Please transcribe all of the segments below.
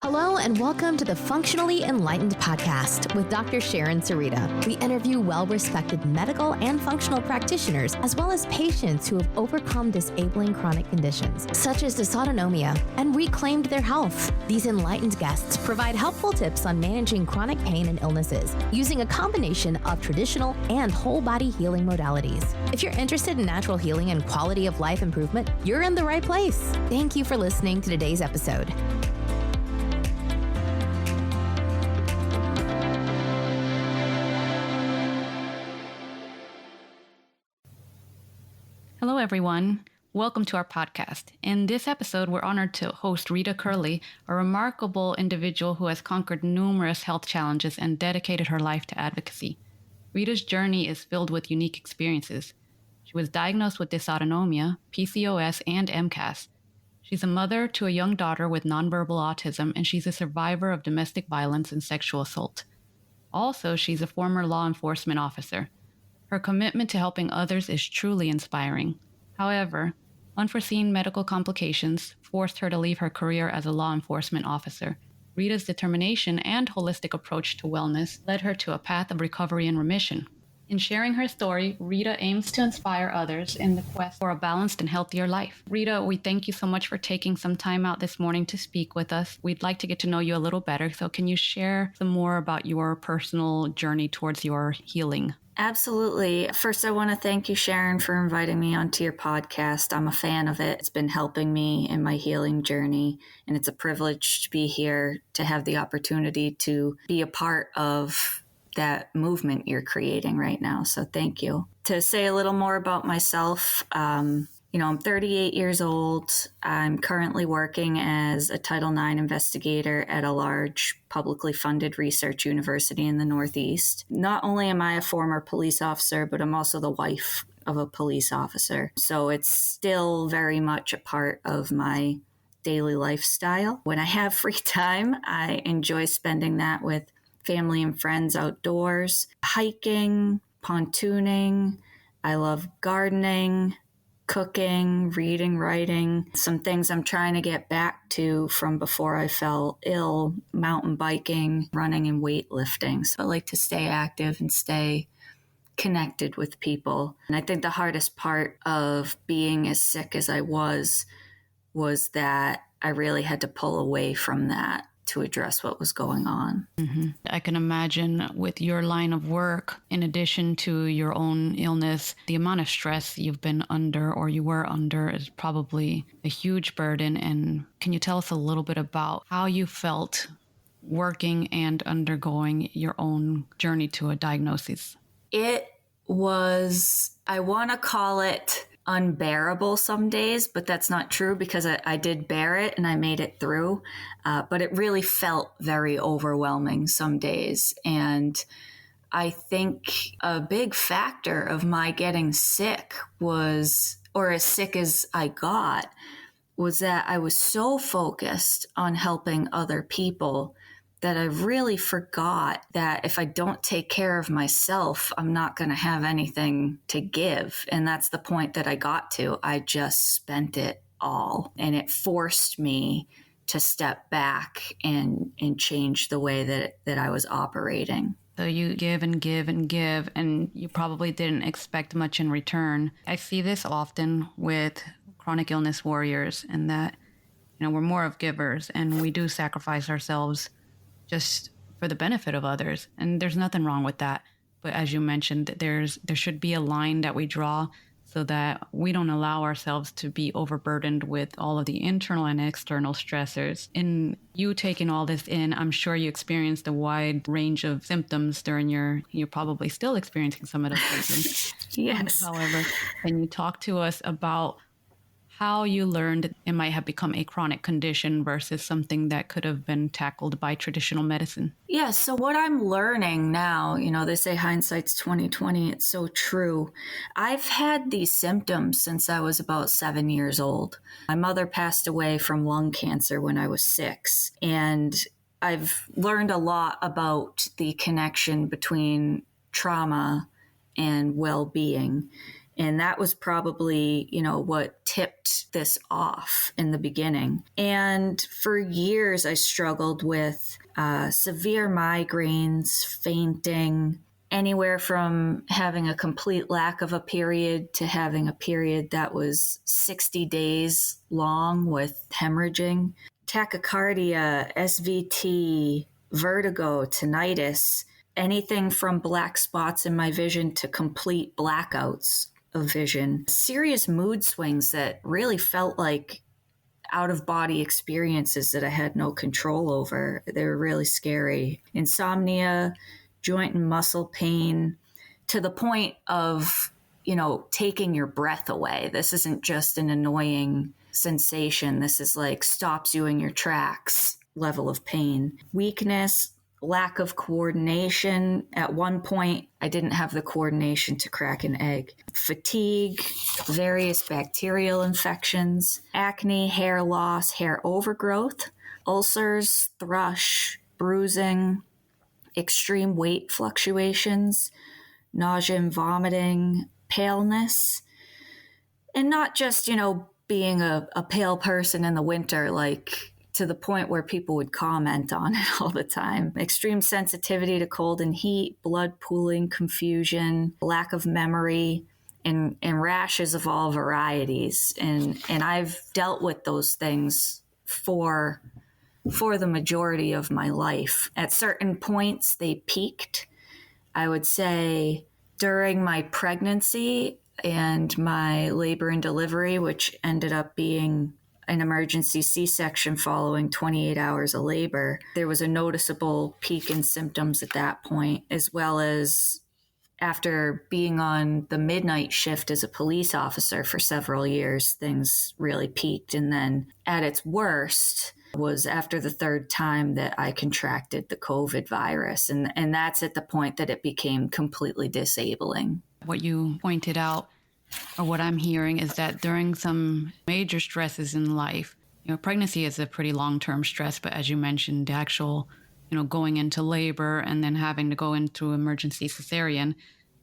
Hello and welcome to the Functionally Enlightened podcast with Dr. Sharon Sarita. We interview well-respected medical and functional practitioners, as well as patients who have overcome disabling chronic conditions, such as dysautonomia, and reclaimed their health. These enlightened guests provide helpful tips on managing chronic pain and illnesses, using a combination of traditional and whole-body healing modalities. If you're interested in natural healing and quality of life improvement, you're in the right place. Thank you for listening to today's episode. Hello, everyone. Welcome to our podcast. In this episode, we're honored to host Rita Curley, a remarkable individual who has conquered numerous health challenges and dedicated her life to advocacy. Rita's journey is filled with unique experiences. She was diagnosed with dysautonomia, PCOS, and MCAS. She's a mother to a young daughter with nonverbal autism, and she's a survivor of domestic violence and sexual assault. Also, she's a former law enforcement officer. Her commitment to helping others is truly inspiring. However, unforeseen medical complications forced her to leave her career as a law enforcement officer. Rita's determination and holistic approach to wellness led her to a path of recovery and remission. In sharing her story, Rita aims to inspire others in the quest for a balanced and healthier life. Rita, we thank you so much for taking some time out this morning to speak with us. We'd like to get to know you a little better, so can you share some more about your personal journey towards your healing? Absolutely. First, I want to thank you, Sharon, for inviting me onto your podcast. I'm a fan of it. It's been helping me in my healing journey, and it's a privilege to be here to have the opportunity to be a part of that movement you're creating right now. So thank you. To say a little more about myself, I'm 38 years old. I'm currently working as a Title IX investigator at a large publicly funded research university in the Northeast. Not only am I a former police officer, but I'm also the wife of a police officer. So it's still very much a part of my daily lifestyle. When I have free time, I enjoy spending that with family and friends outdoors, hiking, pontooning. I love gardening, cooking, reading, writing. Some things I'm trying to get back to from before I fell ill: mountain biking, running, and weightlifting. So I like to stay active and stay connected with people. And I think the hardest part of being as sick as I was that I really had to pull away from that to address what was going on. Mm-hmm. I can imagine with your line of work, in addition to your own illness, the amount of stress you've been under or you were under is probably a huge burden. And can you tell us a little bit about how you felt working and undergoing your own journey to a diagnosis? It was, I want to call it unbearable some days, but that's not true because I did bear it and I made it through. But it really felt very overwhelming some days. And I think a big factor of my getting sick was, or as sick as I got, was that I was so focused on helping other people that I really forgot that if I don't take care of myself, I'm not going to have anything to give. And that's the point that I got to. I just spent it all. And it forced me to step back and change the way that I was operating. So you give and give and give, and you probably didn't expect much in return. I see this often with chronic illness warriors, and that, we're more of givers and we do sacrifice ourselves just for the benefit of others. And there's nothing wrong with that. But as you mentioned, there should be a line that we draw so that we don't allow ourselves to be overburdened with all of the internal and external stressors. In you taking all this in, I'm sure you experienced a wide range of symptoms during you're probably still experiencing some of those symptoms. Yes. However, can you talk to us about how you learned it might have become a chronic condition versus something that could have been tackled by traditional medicine? Yeah, so what I'm learning now, they say hindsight's 20/20. It's so true. I've had these symptoms since I was about 7 years old. My mother passed away from lung cancer when I was 6, and I've learned a lot about the connection between trauma and well-being. And that was probably, what tipped this off in the beginning. And for years, I struggled with severe migraines, fainting, anywhere from having a complete lack of a period to having a period that was 60 days long with hemorrhaging, tachycardia, SVT, vertigo, tinnitus, anything from black spots in my vision to complete blackouts of vision, serious mood swings that really felt like out-of-body experiences that I had no control over. They were really scary. Insomnia, joint and muscle pain, to the point of, taking your breath away. This isn't just an annoying sensation. This is like stops you in your tracks level of pain. Weakness, lack of coordination. At one point, I didn't have the coordination to crack an egg. Fatigue, various bacterial infections, acne, hair loss, hair overgrowth, ulcers, thrush, bruising, extreme weight fluctuations, nausea and vomiting, paleness, and not just, being a pale person in the winter, like to the point where people would comment on it all the time. Extreme sensitivity to cold and heat, blood pooling, confusion, lack of memory, and rashes of all varieties. And I've dealt with those things for the majority of my life. At certain points, they peaked. I would say during my pregnancy and my labor and delivery, which ended up being an emergency C-section following 28 hours of labor, there was a noticeable peak in symptoms at that point, as well as after being on the midnight shift as a police officer for several years, things really peaked. And then at its worst was after the third time that I contracted the COVID virus. And that's at the point that it became completely disabling. What you pointed out, or what I'm hearing, is that during some major stresses in life, pregnancy is a pretty long-term stress, but as you mentioned, the actual, going into labor and then having to go into emergency cesarean,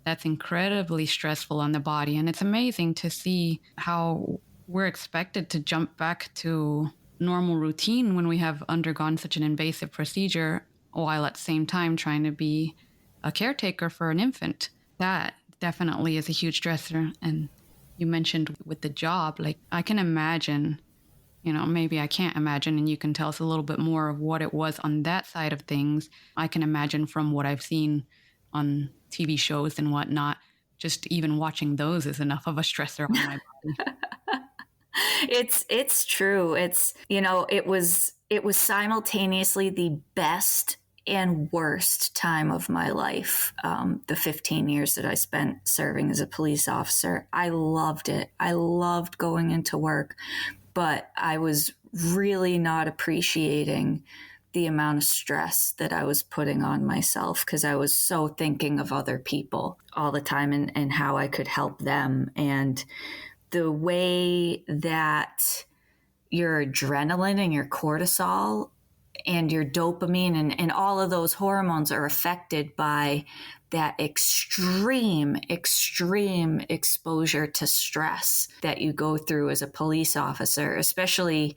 that's incredibly stressful on the body. And it's amazing to see how we're expected to jump back to normal routine when we have undergone such an invasive procedure, while at the same time trying to be a caretaker for an infant. That definitely is a huge stressor. And you mentioned with the job, like I can imagine, maybe I can't imagine, and you can tell us a little bit more of what it was on that side of things. I can imagine from what I've seen on TV shows and whatnot, just even watching those is enough of a stressor on my body. It's true. It was simultaneously the best and worst time of my life. The 15 years that I spent serving as a police officer, I loved it. I loved going into work, but I was really not appreciating the amount of stress that I was putting on myself, because I was so thinking of other people all the time and how I could help them. And the way that your adrenaline and your cortisol and your dopamine and all of those hormones are affected by that extreme exposure to stress that you go through as a police officer, especially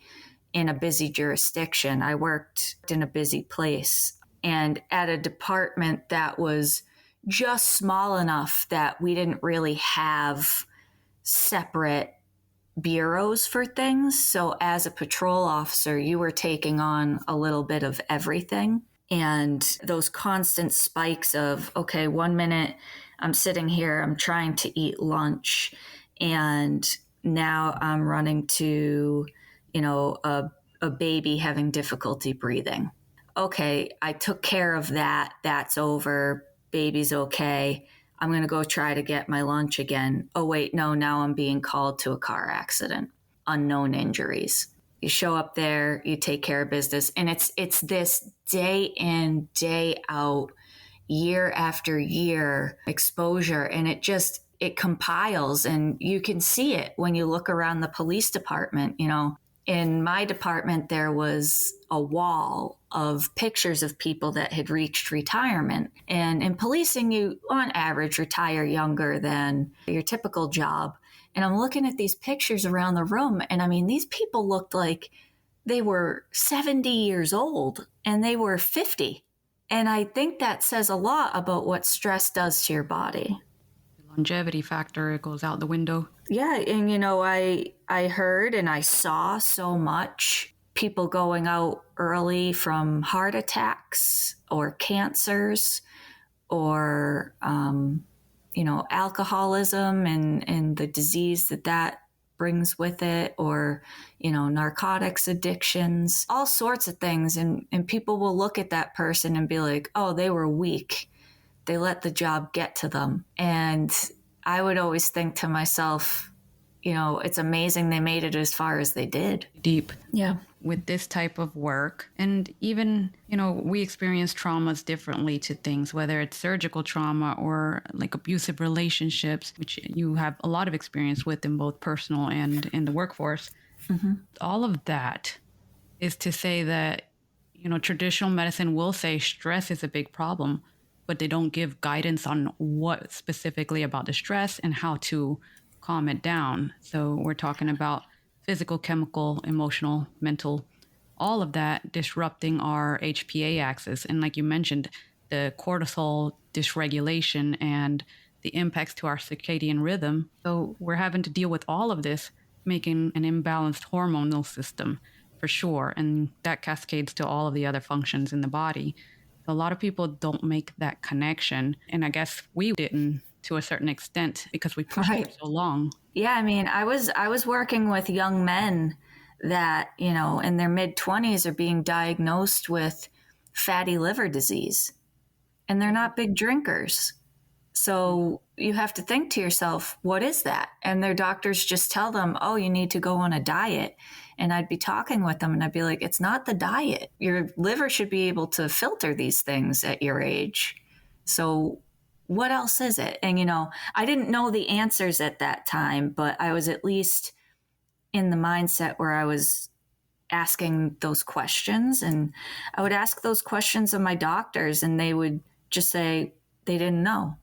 in a busy jurisdiction. I worked in a busy place and at a department that was just small enough that we didn't really have separate bureaus for things. So as a patrol officer, you were taking on a little bit of everything. And those constant spikes of, okay, 1 minute I'm sitting here, I'm trying to eat lunch, and now I'm running to, a baby having difficulty breathing. Okay, I took care of that. That's over. Baby's okay. I'm going to go try to get my lunch again. Oh, wait, no, now I'm being called to a car accident. Unknown injuries. You show up there, you take care of business. And it's this day in, day out, year after year exposure. And it compiles, and you can see it when you look around the police department. in my department, there was a wall of pictures of people that had reached retirement. And in policing, you, on average, retire younger than your typical job. And I'm looking at these pictures around the room, and I mean, these people looked like they were 70 years old and they were 50. And I think that says a lot about what stress does to your body. The longevity factor, it goes out the window. Yeah, and you know, I heard and I saw so much people going out early from heart attacks or cancers or, alcoholism and the disease that brings with it, or, narcotics addictions, all sorts of things. And people will look at that person and be like, oh, they were weak. They let the job get to them. And I would always think to myself, it's amazing they made it as far as they did. Deep. Yeah. With this type of work. And even, we experience traumas differently to things, whether it's surgical trauma or like abusive relationships, which you have a lot of experience with in both personal and in the workforce. Mm-hmm. All of that is to say that, traditional medicine will say stress is a big problem, but they don't give guidance on what specifically about the stress and how to calm it down. So we're talking about physical, chemical, emotional, mental, all of that disrupting our HPA axis. And like you mentioned, the cortisol dysregulation and the impacts to our circadian rhythm. So we're having to deal with all of this, making an imbalanced hormonal system for sure. And that cascades to all of the other functions in the body. A lot of people don't make that connection. And I guess we didn't to a certain extent because we pushed for so long. Yeah, I mean, I was working with young men that, in their mid-20s are being diagnosed with fatty liver disease, and they're not big drinkers. So you have to think to yourself, what is that? And their doctors just tell them, oh, you need to go on a diet. And I'd be talking with them and I'd be like, it's not the diet. Your liver should be able to filter these things at your age. So what else is it? And, I didn't know the answers at that time, but I was at least in the mindset where I was asking those questions. And I would ask those questions of my doctors and they would just say they didn't know.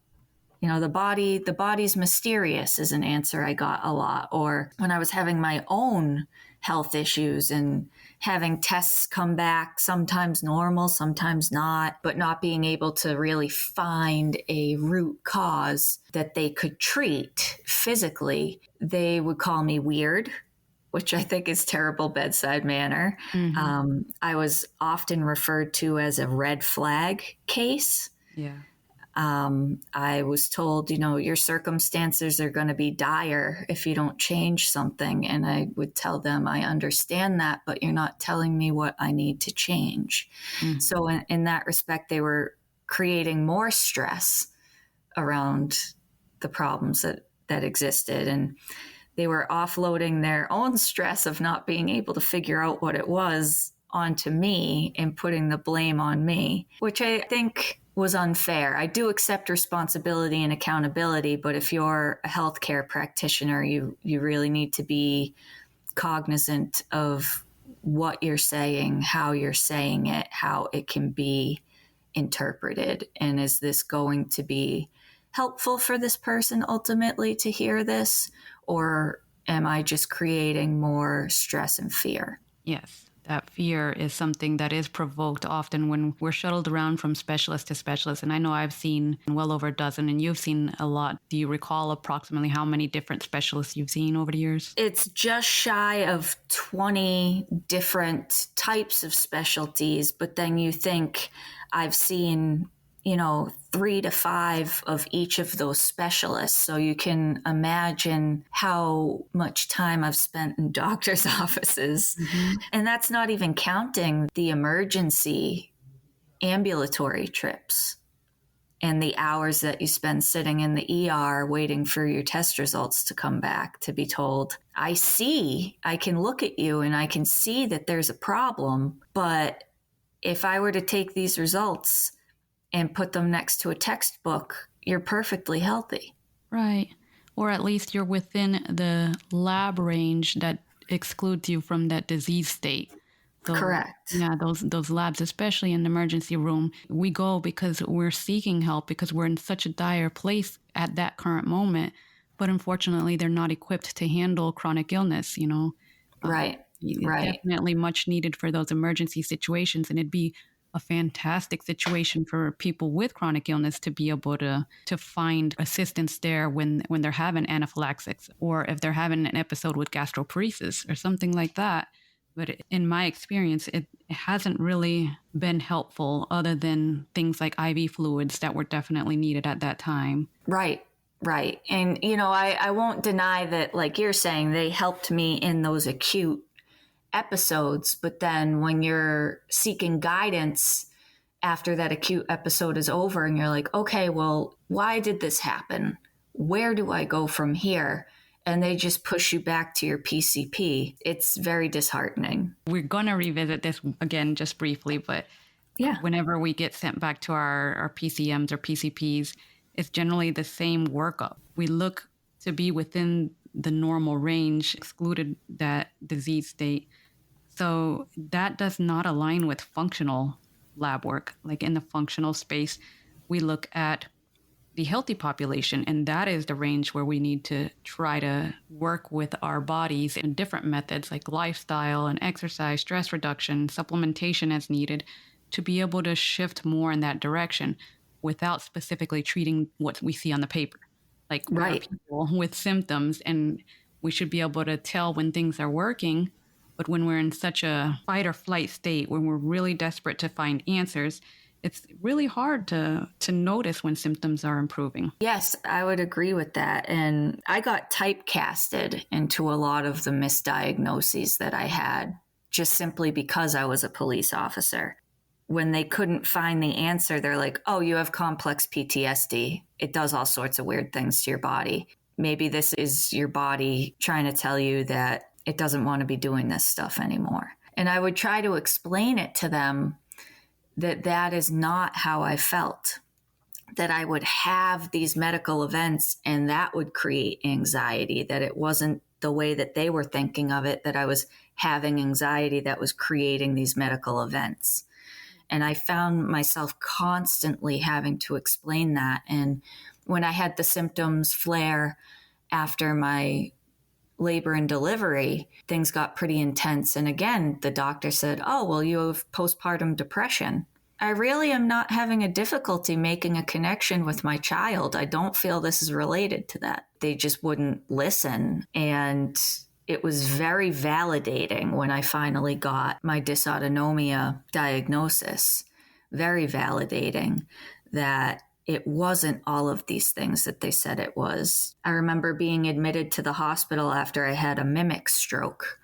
The body's mysterious is an answer I got a lot. Or when I was having my own health issues and having tests come back, sometimes normal, sometimes not, but not being able to really find a root cause that they could treat physically, they would call me weird, which I think is terrible bedside manner. Mm-hmm. I was often referred to as a red flag case. Yeah. I was told, your circumstances are going to be dire if you don't change something. And I would tell them, I understand that, but you're not telling me what I need to change. Mm-hmm. So in that respect, they were creating more stress around the problems that existed. And they were offloading their own stress of not being able to figure out what it was onto me and putting the blame on me, which I think was unfair. I do accept responsibility and accountability, but if you're a healthcare practitioner, you really need to be cognizant of what you're saying, how you're saying it, how it can be interpreted. And is this going to be helpful for this person ultimately to hear this? Or am I just creating more stress and fear? Yes. That fear is something that is provoked often when we're shuttled around from specialist to specialist. And I know I've seen well over a dozen, and you've seen a lot. Do you recall approximately how many different specialists you've seen over the years? It's just shy of 20 different types of specialties. But then you think I've seen, 3 to 5 of each of those specialists. So you can imagine how much time I've spent in doctors' offices. Mm-hmm. And that's not even counting the emergency ambulatory trips and the hours that you spend sitting in the ER waiting for your test results to come back to be told, I can look at you and I can see that there's a problem, but if I were to take these results and put them next to a textbook, you're perfectly healthy. Right. Or at least you're within the lab range that excludes you from that disease state. So, Correct. yeah, those labs, especially in the emergency room, we go because we're seeking help because we're in such a dire place at that current moment. But unfortunately, they're not equipped to handle chronic illness, Right. Right. Definitely much needed for those emergency situations. And it'd be a fantastic situation for people with chronic illness to be able to find assistance there when they're having anaphylaxis or if they're having an episode with gastroparesis or something like that. But in my experience, it hasn't really been helpful other than things like IV fluids that were definitely needed at that time. Right. Right. And, I won't deny that, like you're saying, they helped me in those acute episodes. But then when you're seeking guidance after that acute episode is over and you're like, okay, well, why did this happen? Where do I go from here? And they just push you back to your PCP. It's very disheartening. We're going to revisit this again just briefly, but yeah, whenever we get sent back to our PCMs or PCPs, it's generally the same workup. We look to be within the normal range, excluded that disease state. So that does not align with functional lab work. Like in the functional space, we look at the healthy population, and that is the range where we need to try to work with our bodies in different methods like lifestyle and exercise, stress reduction, supplementation as needed to be able to shift more in that direction without specifically treating what we see on the paper. Like right. People with symptoms, and we should be able to tell when things are working. But when we're in such a fight or flight state, when we're really desperate to find answers, it's really hard to notice when symptoms are improving. Yes, I would agree with that. And I got typecasted into a lot of the misdiagnoses that I had just simply because I was a police officer. When they couldn't find the answer, they're like, oh, you have complex PTSD. It does all sorts of weird things to your body. Maybe this is your body trying to tell you that it doesn't want to be doing this stuff anymore. And I would try to explain it to them that is not how I felt, that I would have these medical events and that would create anxiety, that it wasn't the way that they were thinking of it, that I was having anxiety that was creating these medical events. And I found myself constantly having to explain that. And when I had the symptoms flare after my labor and delivery, things got pretty intense. And again, the doctor said, oh, well, you have postpartum depression. I really am not having a difficulty making a connection with my child. I don't feel this is related to that. They just wouldn't listen. And it was very validating when I finally got my dysautonomia diagnosis. Very validating that it wasn't all of these things that they said it was. I remember being admitted to the hospital after I had a mimic stroke,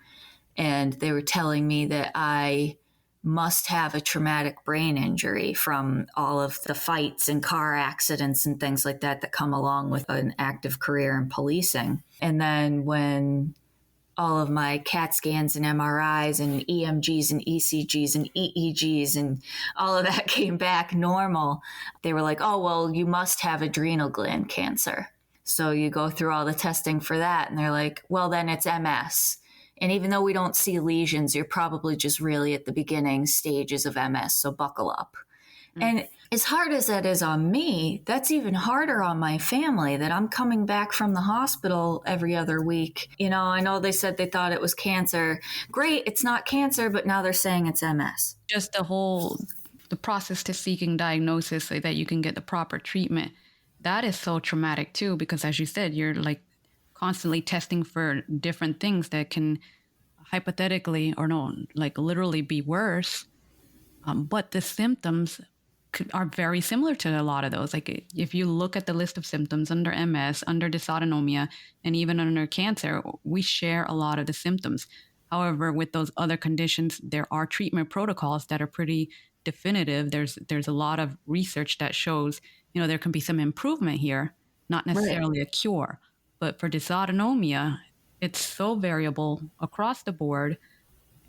and they were telling me that I must have a traumatic brain injury from all of the fights and car accidents and things like that come along with an active career in policing. And then when all of my CAT scans and MRIs and EMGs and ECGs and EEGs and all of that came back normal, they were like, oh, well, you must have adrenal gland cancer. So you go through all the testing for that. And they're like, well, then it's MS. And even though we don't see lesions, you're probably just really at the beginning stages of MS. So buckle up. Mm-hmm. And as hard as that is on me, that's even harder on my family, that I'm coming back from the hospital every other week. I know they said they thought it was cancer. Great, it's not cancer, but now they're saying it's MS. Just the process to seeking diagnosis so that you can get the proper treatment, that is so traumatic too, because as you said, you're like constantly testing for different things that can hypothetically or no, like literally be worse. But the symptoms are very similar to a lot of those. Like if you look at the list of symptoms under MS, under dysautonomia, and even under cancer, we share a lot of the symptoms. However, with those other conditions, there are treatment protocols that are pretty definitive. There's a lot of research that shows, there can be some improvement here, not necessarily a cure. But for dysautonomia, it's so variable across the board,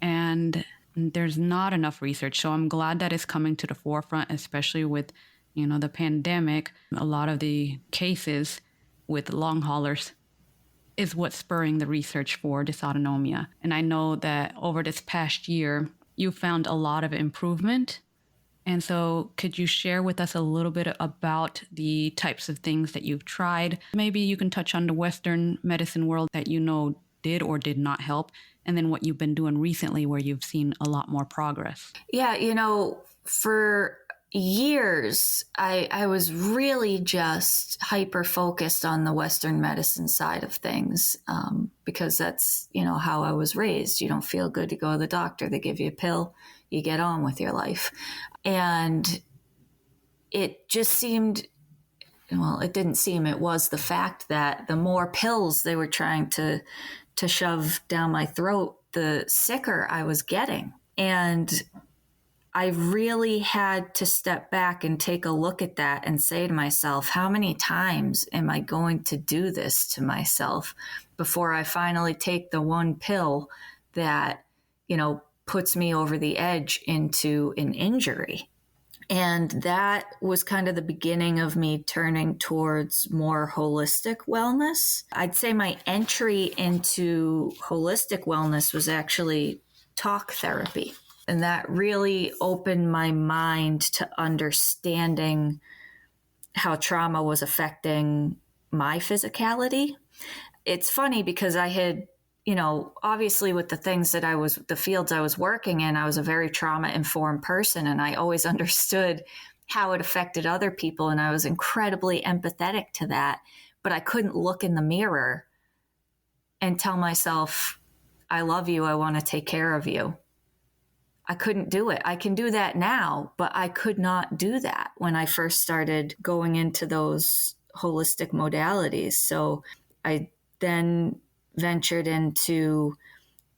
and there's not enough research. So I'm glad that it's coming to the forefront, especially with, the pandemic, a lot of the cases with long haulers. is what's spurring the research for dysautonomia. And I know that over this past year, you found a lot of improvement. And so could you share with us a little bit about the types of things that you've tried? Maybe you can touch on the Western medicine world that you know did or did not help, and then what you've been doing recently where you've seen a lot more progress. Yeah, for years, I was really just hyper focused on the Western medicine side of things, because that's, how I was raised. You don't feel good to go to the doctor. They give you a pill, you get on with your life. And it just seemed, it didn't seem, it was the fact that the more pills they were trying to shove down my throat, the sicker I was getting. And I really had to step back and take a look at that and say to myself, how many times am I going to do this to myself before I finally take the one pill that, puts me over the edge into an injury? And that was kind of the beginning of me turning towards more holistic wellness. I'd say my entry into holistic wellness was actually talk therapy. And that really opened my mind to understanding how trauma was affecting my physicality. It's funny because I had, obviously with the fields I was working in, I was a very trauma-informed person, and I always understood how it affected other people, and I was incredibly empathetic to that. But I couldn't look in the mirror and tell myself, I love you, I want to take care of you. I couldn't do it. I can do that now, but I could not do that when I first started going into those holistic modalities. So I then ventured into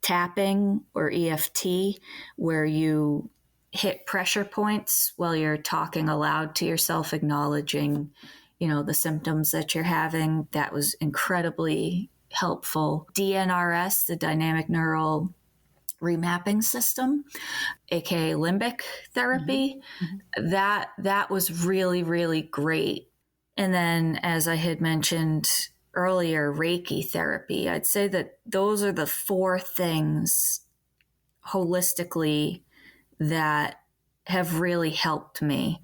tapping or EFT, where you hit pressure points while you're talking aloud to yourself, acknowledging, the symptoms that you're having. That was incredibly helpful. DNRS, the dynamic neural remapping system, aka limbic therapy, that was really, really great. And then, as I had mentioned earlier, reiki therapy. I'd say that those are the four things holistically that have really helped me.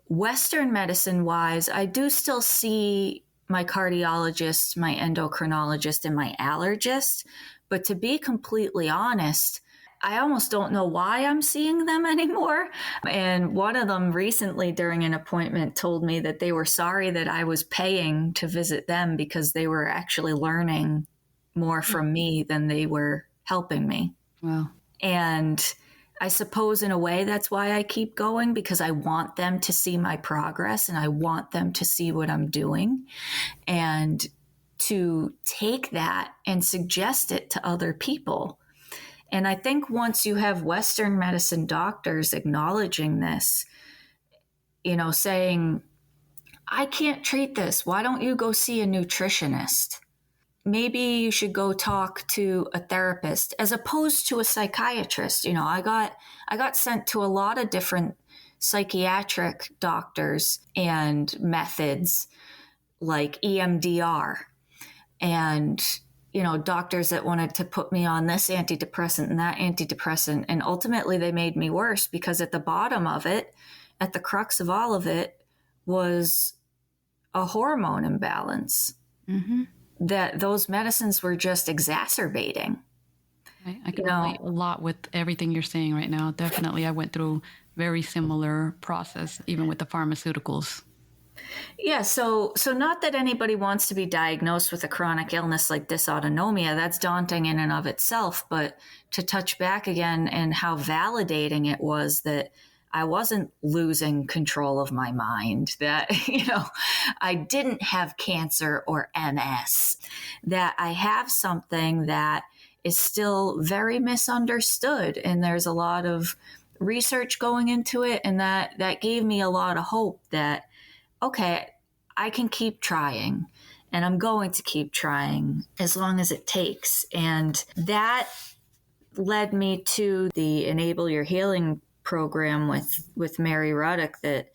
Western medicine wise, I do still see my cardiologist, my endocrinologist, and my allergist. But to be completely honest, I almost don't know why I'm seeing them anymore. And one of them recently during an appointment told me that they were sorry that I was paying to visit them because they were actually learning more from me than they were helping me. Wow. And I suppose in a way that's why I keep going, because I want them to see my progress and I want them to see what I'm doing and to take that and suggest it to other people. And I think once you have Western medicine doctors acknowledging this, saying, I can't treat this. Why don't you go see a nutritionist? Maybe you should go talk to a therapist as opposed to a psychiatrist. I got sent to a lot of different psychiatric doctors and methods like EMDR and doctors that wanted to put me on this antidepressant and that antidepressant. And ultimately they made me worse because at the bottom of it, at the crux of all of it, was a hormone imbalance that those medicines were just exacerbating. I can relate a lot with everything you're saying right now. Definitely, I went through very similar process, even with the pharmaceuticals. Yeah, so not that anybody wants to be diagnosed with a chronic illness like dysautonomia. That's daunting in and of itself. But to touch back again and how validating it was that I wasn't losing control of my mind, that, I didn't have cancer or MS, that I have something that is still very misunderstood. And there's a lot of research going into it. And that gave me a lot of hope that, okay, I can keep trying and I'm going to keep trying as long as it takes. And that led me to the Enable Your Healing program with Mary Ruddick that,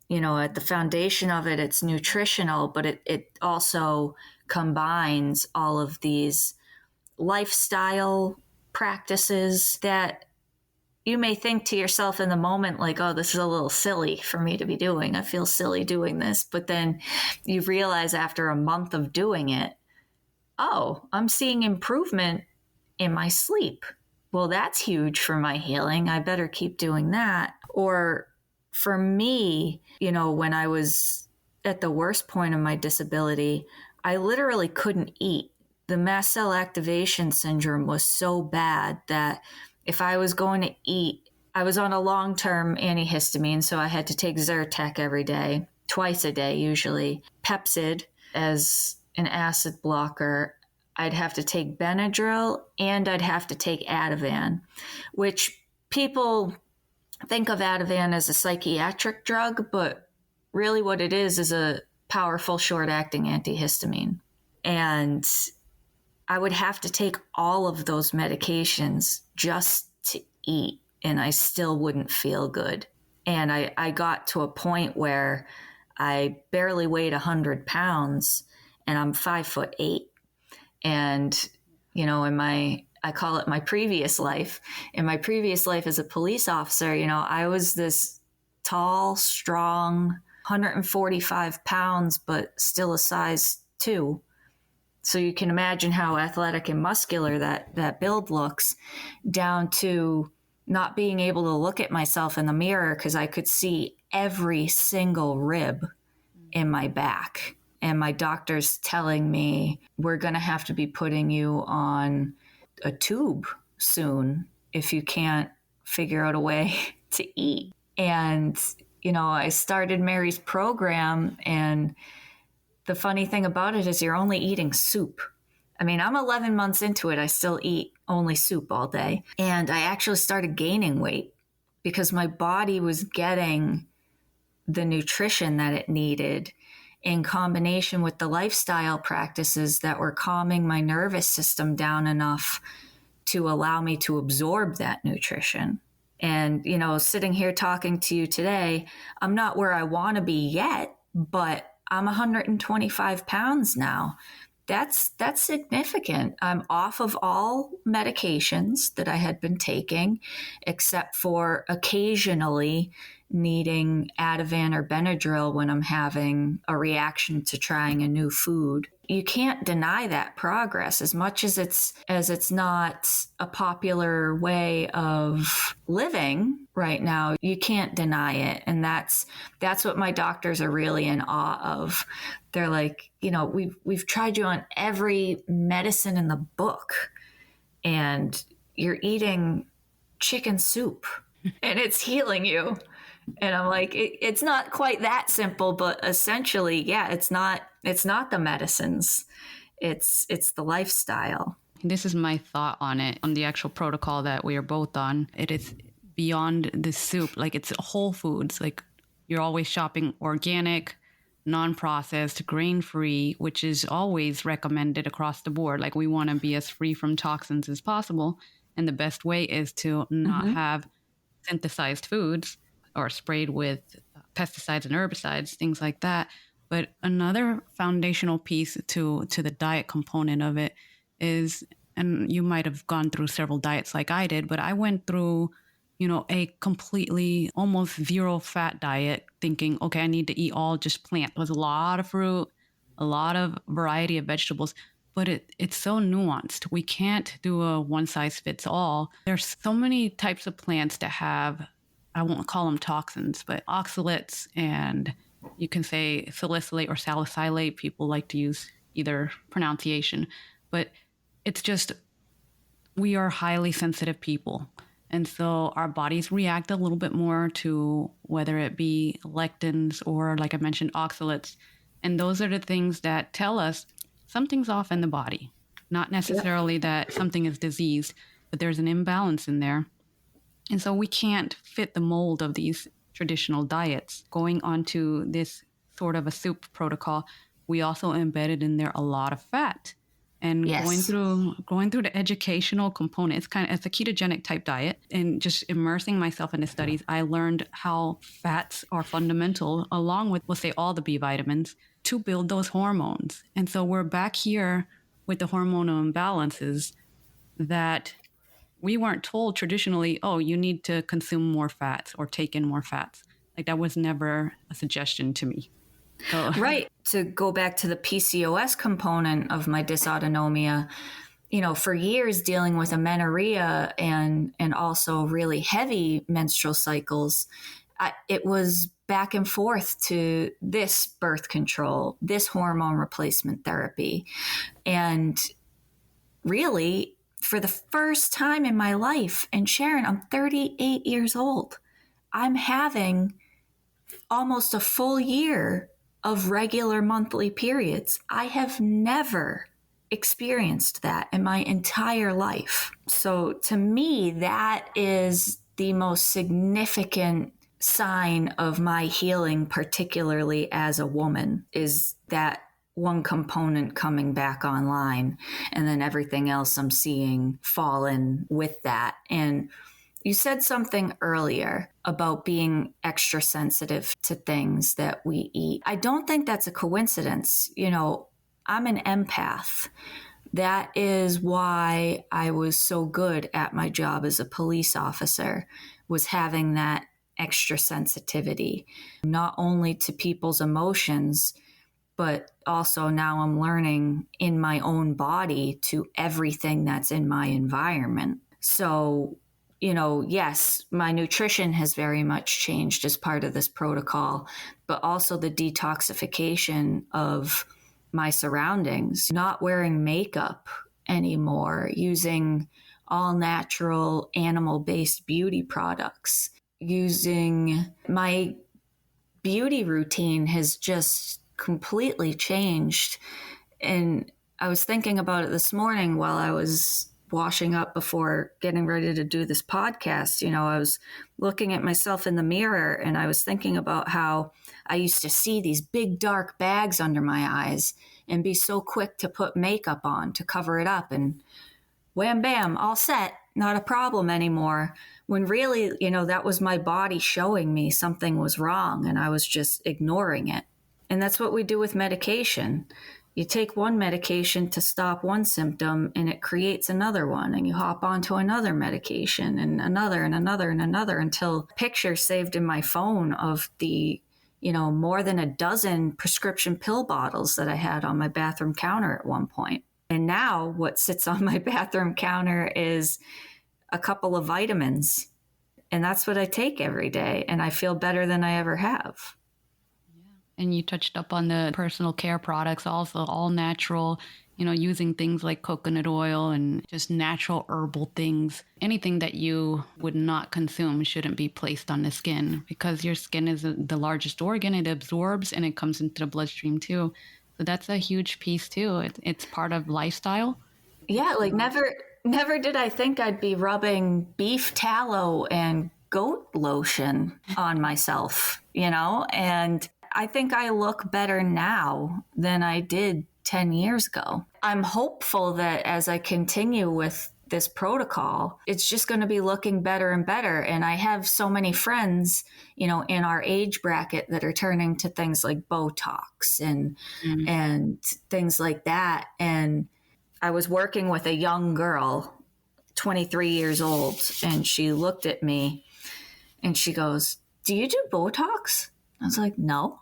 at the foundation of it, it's nutritional, but it also combines all of these lifestyle practices that you may think to yourself in the moment, like, oh, this is a little silly for me to be doing. I feel silly doing this. But then you realize after a month of doing it, oh, I'm seeing improvement in my sleep. Well, that's huge for my healing. I better keep doing that. Or for me, when I was at the worst point of my disability, I literally couldn't eat. The mast cell activation syndrome was so bad that if I was going to eat, I was on a long-term antihistamine, so I had to take Zyrtec every day, twice a day usually. Pepsid as an acid blocker. I'd have to take Benadryl and I'd have to take Ativan, which people think of Ativan as a psychiatric drug, but really what it is a powerful short-acting antihistamine. And I would have to take all of those medications just to eat, and I still wouldn't feel good. And I got to a point where I barely weighed 100 pounds, and I'm 5'8". And, I call it my previous life. In my previous life as a police officer, I was this tall, strong, 145 pounds, but still a size 2. So you can imagine how athletic and muscular that build looks, down to not being able to look at myself in the mirror because I could see every single rib in my back. And my doctor's telling me, we're going to have to be putting you on a tube soon if you can't figure out a way to eat. And, I started Mary's program, and the funny thing about it is you're only eating soup. I mean, I'm 11 months into it. I still eat only soup all day. And I actually started gaining weight because my body was getting the nutrition that it needed in combination with the lifestyle practices that were calming my nervous system down enough to allow me to absorb that nutrition. And, sitting here talking to you today, I'm not where I want to be yet, but I'm 125 pounds now. That's significant. I'm off of all medications that I had been taking, except for occasionally needing Ativan or Benadryl when I'm having a reaction to trying a new food. You can't deny that progress, as much as it's not a popular way of living right now. You can't deny it. And that's what my doctors are really in awe of. They're like, we've tried you on every medicine in the book, and you're eating chicken soup and it's healing you. And I'm like, it's not quite that simple, but essentially, yeah, it's not the medicines. It's the lifestyle. This is my thought on it, on the actual protocol that we are both on. It is beyond the soup. Like, it's whole foods. Like, you're always shopping organic, non-processed, grain-free, which is always recommended across the board. Like, we want to be as free from toxins as possible. And the best way is to not have synthesized foods or sprayed with pesticides and herbicides, things like that. But another foundational piece to the diet component of it is, and you might have gone through several diets like I did, but I went through, a completely almost zero fat diet, thinking, okay, I need to eat all just plant. There was a lot of fruit, a lot of variety of vegetables, but it's so nuanced. We can't do a one size fits all. There's so many types of plants that have, I won't call them toxins, but oxalates, and you can say salicylate or salicylate. People like to use either pronunciation, but it's just, we are highly sensitive people. And so our bodies react a little bit more to whether it be lectins or, like I mentioned, oxalates. And those are the things that tell us something's off in the body. Not necessarily that something is diseased, but there's an imbalance in there. And so we can't fit the mold of these traditional diets. Going onto this sort of a soup protocol, we also embedded in there a lot of fat. And going through the educational component, it's a ketogenic type diet, and just immersing myself in the studies, I learned how fats are fundamental, along with, we'll say, all the B vitamins, to build those hormones. And so we're back here with the hormonal imbalances that we weren't told traditionally, oh, you need to consume more fats or take in more fats. Like that was never a suggestion to me. So. Right. To go back to the PCOS component of my dysautonomia, for years dealing with amenorrhea and also really heavy menstrual cycles, it was back and forth to this birth control, this hormone replacement therapy. And really, for the first time in my life, and Sharon, I'm 38 years old, I'm having almost a full year of regular monthly periods. I have never experienced that in my entire life. So to me, that is the most significant sign of my healing, particularly as a woman, is that one component coming back online, and then everything else I'm seeing fall in with that. And you said something earlier about being extra sensitive to things that we eat. I don't think that's a coincidence. I'm an empath. That is why I was so good at my job as a police officer, was having that extra sensitivity, not only to people's emotions, but also now I'm learning in my own body to everything that's in my environment. So, yes, my nutrition has very much changed as part of this protocol, but also the detoxification of my surroundings, not wearing makeup anymore, using all natural animal-based beauty products, using my beauty routine has just completely changed. And I was thinking about it this morning while I was washing up before getting ready to do this podcast. I was looking at myself in the mirror and I was thinking about how I used to see these big dark bags under my eyes and be so quick to put makeup on to cover it up, and wham, bam, all set, not a problem anymore. When really, that was my body showing me something was wrong and I was just ignoring it. And that's what we do with medication. You take one medication to stop one symptom and it creates another one, and you hop onto another medication and another and another and another, until pictures saved in my phone of the, more than a dozen prescription pill bottles that I had on my bathroom counter at one point. And now what sits on my bathroom counter is a couple of vitamins, and that's what I take every day, and I feel better than I ever have. And you touched up on the personal care products, also all natural, using things like coconut oil and just natural herbal things. Anything that you would not consume shouldn't be placed on the skin, because your skin is the largest organ. It absorbs and it comes into the bloodstream too. So that's a huge piece too. It's part of lifestyle. Yeah, like never did I think I'd be rubbing beef tallow and goat lotion on myself, and I think I look better now than I did 10 years ago. I'm hopeful that as I continue with this protocol, it's just going to be looking better and better. And I have so many friends, in our age bracket that are turning to things like Botox and things like that. And I was working with a young girl, 23 years old, and she looked at me and she goes, "Do you do Botox?" I was like, "No."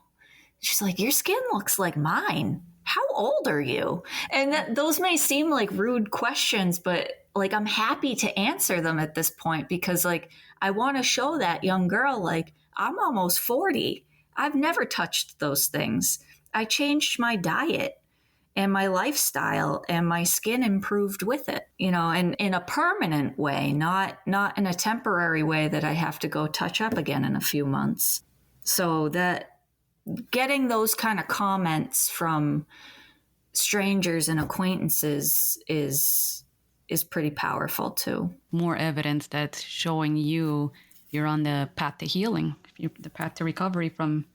She's like, "Your skin looks like mine. How old are you?" And those may seem like rude questions, but like I'm happy to answer them at this point, because like I want to show that young girl, like, I'm almost 40. I've never touched those things. I changed my diet and my lifestyle, and my skin improved with it, and in a permanent way, not in a temporary way that I have to go touch up again in a few months. So that getting those kind of comments from strangers and acquaintances is pretty powerful too. More evidence that's showing you're on the path to healing, the path to recovery from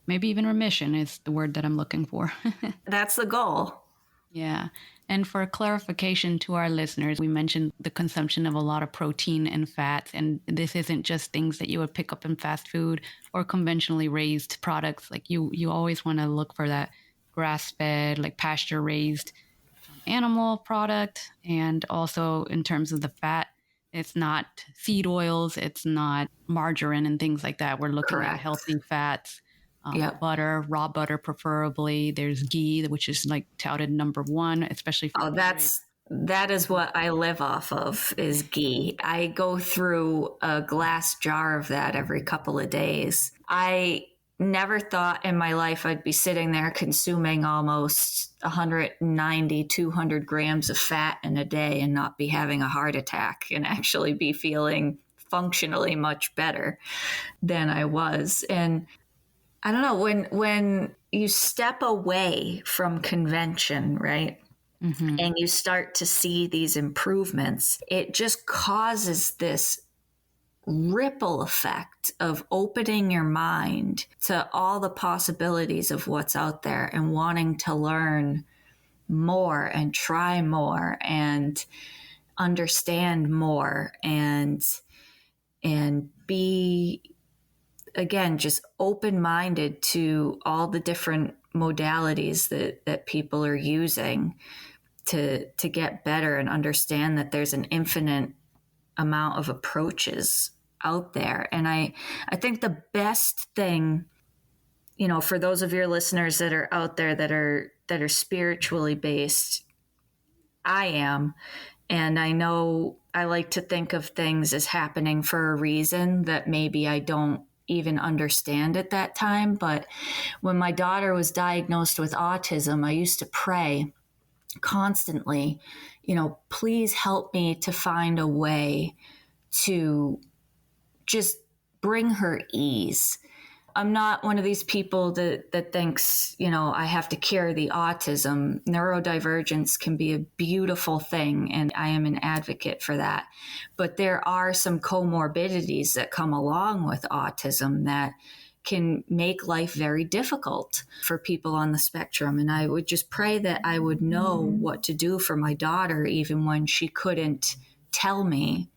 maybe even remission is the word that I'm looking for. That's the goal. Yeah. And for clarification to our listeners, we mentioned the consumption of a lot of protein and fats, and this isn't just things that you would pick up in fast food or conventionally raised products. Like you always want to look for that grass-fed, like pasture-raised animal product. And also in terms of the fat, it's not seed oils, it's not margarine and things like that. We're looking at Correct. healthy fats, Yep. butter, raw butter preferably. There's ghee, which is like touted number one, especially for That is what I live off of, is ghee. I go through a glass jar of that every couple of days. I never thought in my life I'd be sitting there consuming almost 190, 200 grams of fat in a day and not be having a heart attack and actually be feeling functionally much better than I was. And I don't know, when you step away from convention, right? Mm-hmm. And you start to see these improvements, it just causes this ripple effect of opening your mind to all the possibilities of what's out there and wanting to learn more and try more and understand more and be, again, just open-minded to all the different modalities that people are using to get better and understand that there's an infinite amount of approaches out there. And I think the best thing, for those of your listeners that are out there that are spiritually based, I am. And I know I like to think of things as happening for a reason that maybe I don't even understand at that time. But when my daughter was diagnosed with autism, I used to pray constantly, please help me to find a way to just bring her ease. I'm not one of these people that thinks, I have to cure the autism. Neurodivergence can be a beautiful thing, and I am an advocate for that. But there are some comorbidities that come along with autism that can make life very difficult for people on the spectrum. And I would just pray that I would know what to do for my daughter, even when she couldn't tell me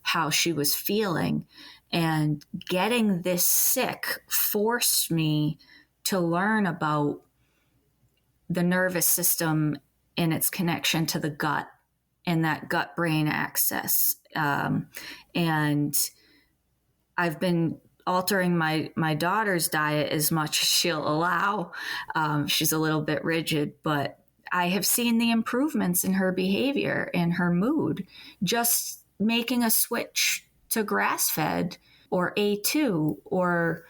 how she was feeling. And getting this sick forced me to learn about the nervous system and its connection to the gut and that gut-brain axis. And I've been altering my daughter's diet as much as she'll allow. She's a little bit rigid, but I have seen the improvements in her behavior and her mood, just making a switch to grass-fed or A2, or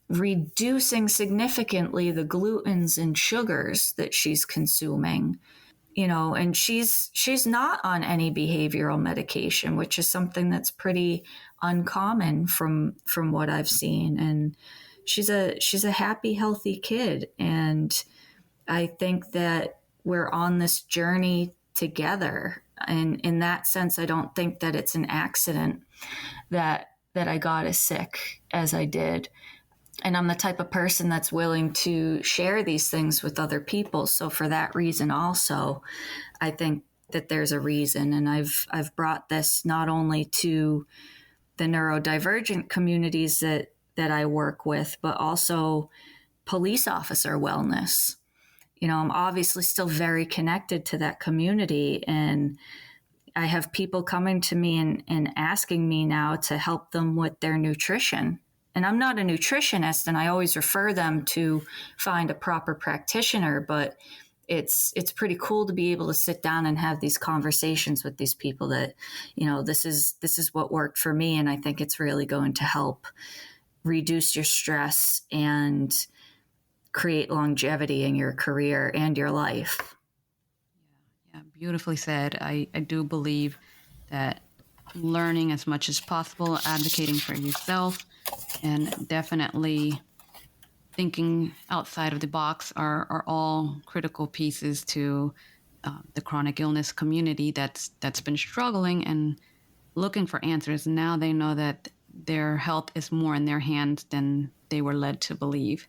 reducing significantly the glutens and sugars that she's consuming. And she's not on any behavioral medication, which is something that's pretty uncommon from what I've seen. And she's a happy, healthy kid. And I think that we're on this journey together. And in that sense, I don't think that it's an accident that I got as sick as I did. And I'm the type of person that's willing to share these things with other people. So for that reason also, I think that there's a reason. And I've brought this not only to the neurodivergent communities that I work with, but also police officer wellness. I'm obviously still very connected to that community, and I have people coming to me and asking me now to help them with their nutrition. And I'm not a nutritionist, and I always refer them to find a proper practitioner, but it's pretty cool to be able to sit down and have these conversations with these people that, this is what worked for me. And I think it's really going to help reduce your stress and create longevity in your career and your life. Yeah, beautifully said. I do believe that learning as much as possible, advocating for yourself, and definitely thinking outside of the box are all critical pieces to the chronic illness community that's been struggling and looking for answers. Now they know that their health is more in their hands than they were led to believe.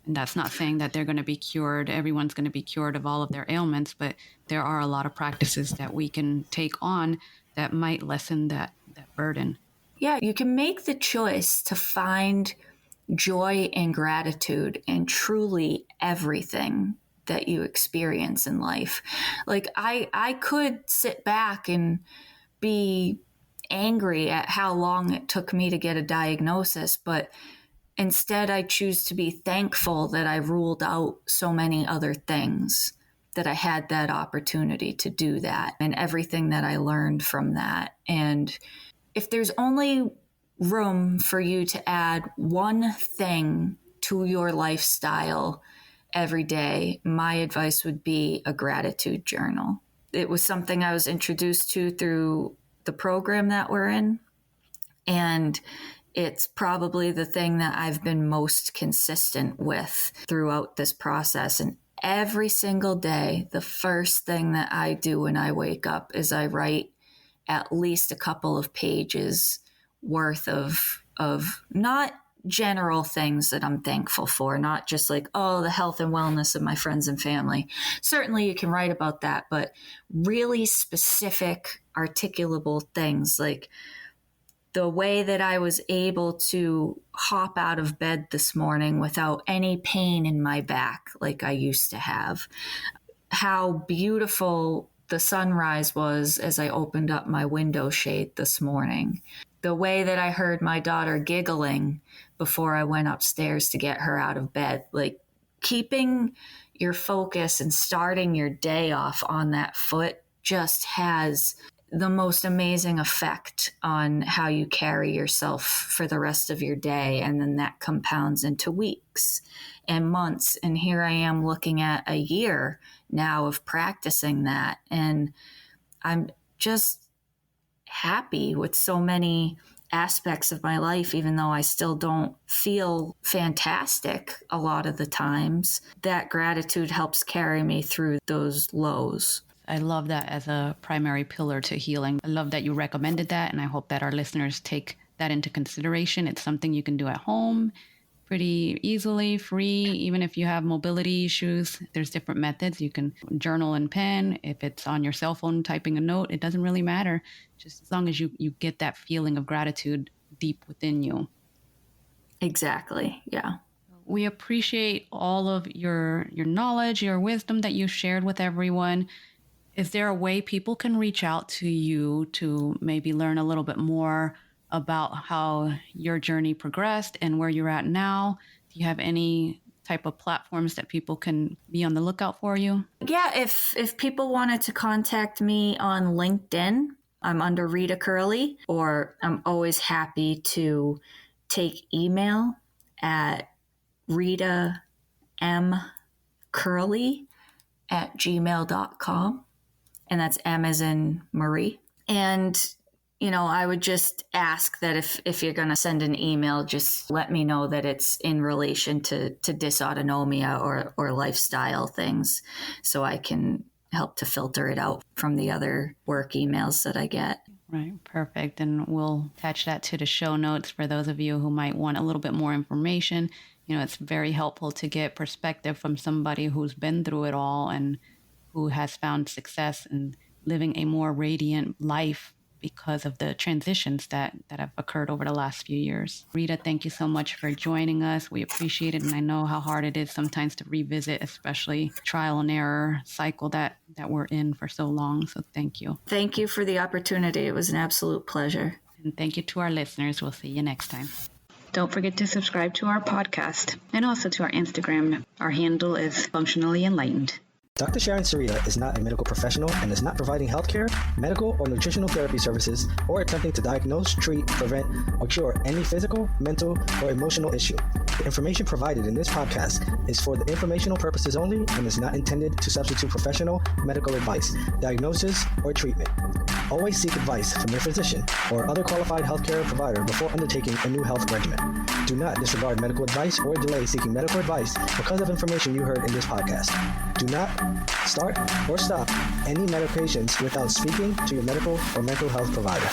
And that's not saying that they're going to be cured. Everyone's going to be cured of all of their ailments, but there are a lot of practices that we can take on that might lessen that burden. Yeah, you can make the choice to find joy and gratitude in truly everything that you experience in life. Like I could sit back and be angry at how long it took me to get a diagnosis, but instead I choose to be thankful that I ruled out so many other things, that I had that opportunity to do that, and everything that I learned from that. And if there's only room for you to add one thing to your lifestyle every day, my advice would be a gratitude journal. It was something I was introduced to through the program that we're in, and it's probably the thing that I've been most consistent with throughout this process. And every single day, the first thing that I do when I wake up is I write at least a couple of pages worth of not general things that I'm thankful for, not just like, oh, the health and wellness of my friends and family. Certainly you can write about that, but really specific, articulable things like the way that I was able to hop out of bed this morning without any pain in my back like I used to have. How beautiful the sunrise was as I opened up my window shade this morning. The way that I heard my daughter giggling before I went upstairs to get her out of bed. Like keeping your focus and starting your day off on that foot just has the most amazing effect on how you carry yourself for the rest of your day. And then that compounds into weeks and months. And here I am looking at a year now of practicing that. And I'm just happy with so many aspects of my life, even though I still don't feel fantastic a lot of the times. That gratitude helps carry me through those lows. I love that as a primary pillar to healing. I love that you recommended that, and I hope that our listeners take that into consideration. It's something you can do at home pretty easily, free. Even if you have mobility issues, there's different methods. You can journal and pen. If it's on your cell phone, typing a note, it doesn't really matter. Just as long as you get that feeling of gratitude deep within you. Exactly. Yeah. We appreciate all of your knowledge, your wisdom that you shared with everyone. Is there a way people can reach out to you to maybe learn a little bit more about how your journey progressed and where you're at now? Do you have any type of platforms that people can be on the lookout for you? Yeah, if people wanted to contact me on LinkedIn, I'm under Rita Curley, or I'm always happy to take email at ritamcurley@gmail.com. And that's M as in Marie. And, I would just ask that if you're going to send an email, just let me know that it's in relation to dysautonomia or lifestyle things, so I can help to filter it out from the other work emails that I get. Right. Perfect. And we'll attach that to the show notes for those of you who might want a little bit more information. It's very helpful to get perspective from somebody who's been through it all and who has found success in living a more radiant life because of the transitions that have occurred over the last few years. Rita, thank you so much for joining us. We appreciate it. And I know how hard it is sometimes to revisit, especially trial and error cycle that we're in for so long. So thank you. Thank you for the opportunity. It was an absolute pleasure. And thank you to our listeners. We'll see you next time. Don't forget to subscribe to our podcast and also to our Instagram. Our handle is Functionally Enlightened. Dr. Sharon Sarita is not a medical professional and is not providing healthcare, medical, or nutritional therapy services or attempting to diagnose, treat, prevent, or cure any physical, mental, or emotional issue. The information provided in this podcast is for the informational purposes only and is not intended to substitute professional medical advice, diagnosis, or treatment. Always seek advice from your physician or other qualified healthcare provider before undertaking a new health regimen. Do not disregard medical advice or delay seeking medical advice because of information you heard in this podcast. Do not start or stop any medications without speaking to your medical or mental health provider.